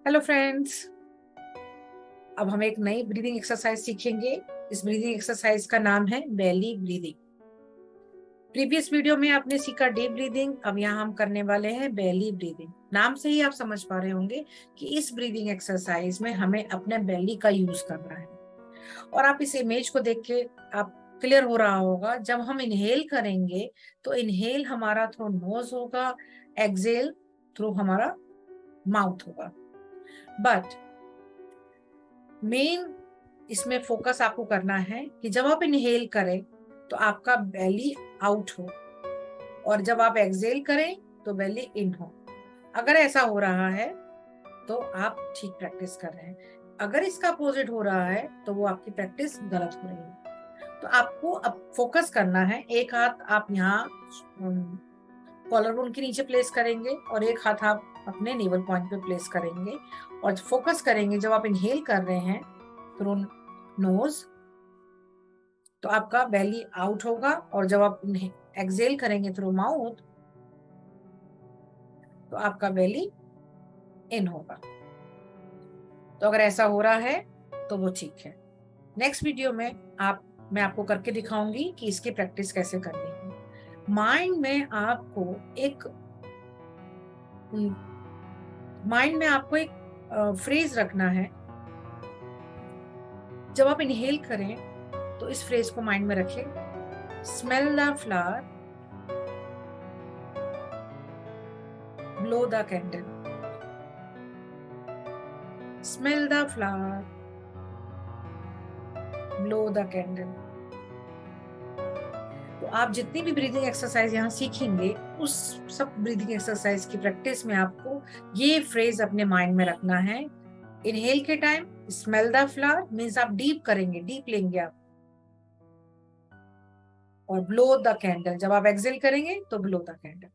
Hello friends. अब हम एक नई ब्रीदिंग एक्सरसाइज सीखेंगे। इस ब्रीदिंग एक्सरसाइज का नाम है बेली ब्रीदिंग। प्रीवियस वीडियो में आपने सीखा डीप ब्रीदिंग, अब यहाँ हम करने वाले हैं बेली ब्रीदिंग। नाम से ही आप समझ पा रहे होंगे कि इस ब्रीदिंग एक्सरसाइज में हमें अपने बेली का यूज करना है। और आप इस इमेज को देख के आप क्लियर हो रहा होगा, जब हम इनहेल करेंगे तो इनहेल हमारा थ्रू नोज होगा, एक्सहेल थ्रू हमारा माउथ होगा। बट मेन इसमें फोकस आपको करना है कि जब आप इनहेल करें तो आपका बेली आउट हो, और जब आप एक्सहेल करें तो बेली इन हो। अगर ऐसा हो रहा है तो आप ठीक प्रैक्टिस कर रहे हैं। अगर इसका अपोजिट हो रहा है तो वो आपकी प्रैक्टिस गलत हो रही है। तो आपको अब फोकस करना है। एक हाथ आप यहाँ कॉलर बोन के नीचे प्लेस करेंगे और एक हाथ आप अपने नेवल पॉइंट पे प्लेस करेंगे और फोकस करेंगे। जब आप इनहेल कर रहे हैं थ्रू नोज तो आपका बेली आउट होगा, और जब आप एक्सहेल करेंगे थ्रू माउथ तो आपका बेली इन होगा। तो अगर ऐसा हो रहा है तो वो ठीक है। नेक्स्ट वीडियो में मैं आपको करके दिखाऊंगी कि इसकी प्रैक्टिस कैसे करनी है। माइंड में आपको एक फ्रेज रखना है। जब आप इनहेल करें तो इस फ्रेज को माइंड में रखें, smell the flower, blow the candle. Smell the flower, blow the candle. तो आप जितनी भी ब्रीदिंग एक्सरसाइज यहाँ सीखेंगे, उस सब ब्रीदिंग एक्सरसाइज की प्रैक्टिस में आपको ये फ्रेज अपने माइंड में रखना है। इनहेल के time smell the flower means आप डीप करेंगे, डीप लेंगे आप, और ब्लो द कैंडल जब आप एक्सहेल करेंगे तो ब्लो द कैंडल।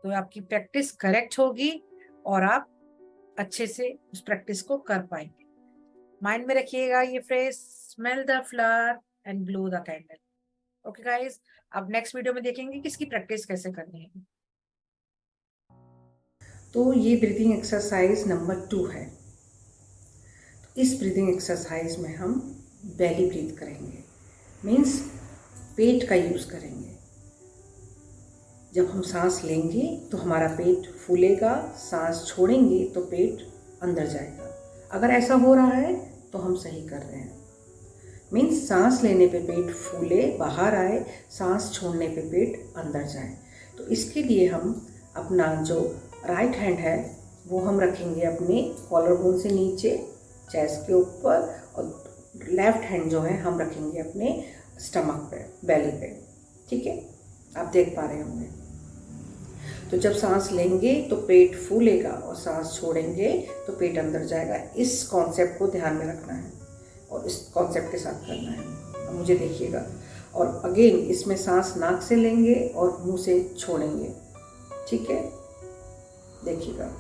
तो आपकी प्रैक्टिस करेक्ट होगी और आप अच्छे से उस प्रैक्टिस को कर पाएंगे। माइंड में रखिएगा ये phrase, smell the flower and blow the candle. Okay guys, अब नेक्स्ट वीडियो में देखेंगे कि इसकी प्रैक्टिस कैसे करनी है। तो ये ब्रीदिंग एक्सरसाइज नंबर 2 है। तो इस ब्रीदिंग एक्सरसाइज में हम बेली ब्रीथ करेंगे, मीन्स पेट का यूज करेंगे। जब हम सांस लेंगे तो हमारा पेट फूलेगा, सांस छोड़ेंगे तो पेट अंदर जाएगा। अगर ऐसा हो रहा है तो हम सही कर रहे हैं। मीन्स सांस लेने पे पेट फूले, बाहर आए, सांस छोड़ने पे पेट अंदर जाए। तो इसके लिए हम अपना जो राइट हैंड है वो हम रखेंगे अपने कॉलर बोन से नीचे, चेस्ट के ऊपर, और लेफ्ट हैंड जो है हम रखेंगे अपने स्टमक पे, बेली पे। ठीक है, आप देख पा रहे होंगे। तो जब सांस लेंगे तो पेट फूलेगा और सांस छोड़ेंगे तो पेट अंदर जाएगा। इस कॉन्सेप्ट को ध्यान में रखना है और इस कॉन्सेप्ट के साथ करना है। अब मुझे देखिएगा, और अगेन इसमें सांस नाक से लेंगे और मुंह से छोड़ेंगे। ठीक है, देखिएगा।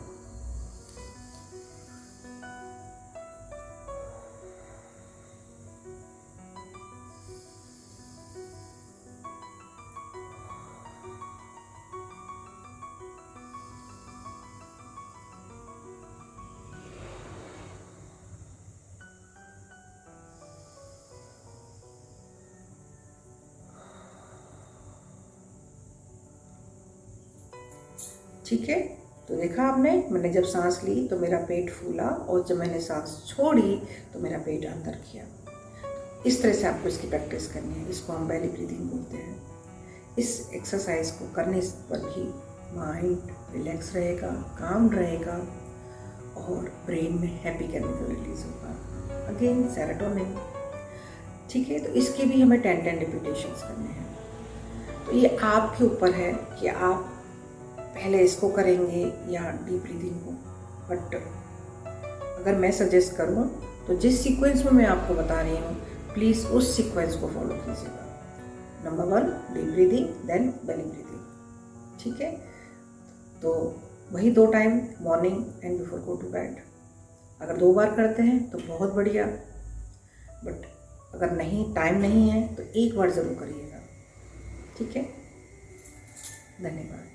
ठीक है, तो देखा आपने, मैंने जब सांस ली तो मेरा पेट फूला, और जब मैंने सांस छोड़ी तो मेरा पेट अंदर किया। इस तरह से आपको इसकी प्रैक्टिस करनी है। इसको हम बेली ब्रीदिंग बोलते हैं। इस एक्सरसाइज को करने पर भी माइंड रिलैक्स रहेगा, काम रहेगा, और ब्रेन में हैप्पी केमिकल रिलीज होगा, अगेन सेरोटोनिन। ठीक है, तो इसके भी हमें 10-10 रिपीटेशंस करने हैं। तो ये आपके ऊपर है कि आप पहले इसको करेंगे या डीप ब्रीदिंग को। बट अगर मैं सजेस्ट करूं तो जिस सीक्वेंस में मैं आपको बता रही हूँ, प्लीज़ उस सीक्वेंस को फॉलो कीजिएगा। Number 1 deep breathing, then belly breathing. ठीक है, तो वही 2 time, morning and before go to bed. अगर 2 बार करते हैं तो बहुत बढ़िया, बट अगर नहीं, टाइम नहीं है, तो 1 बार ज़रूर करिएगा। ठीक है, धन्यवाद।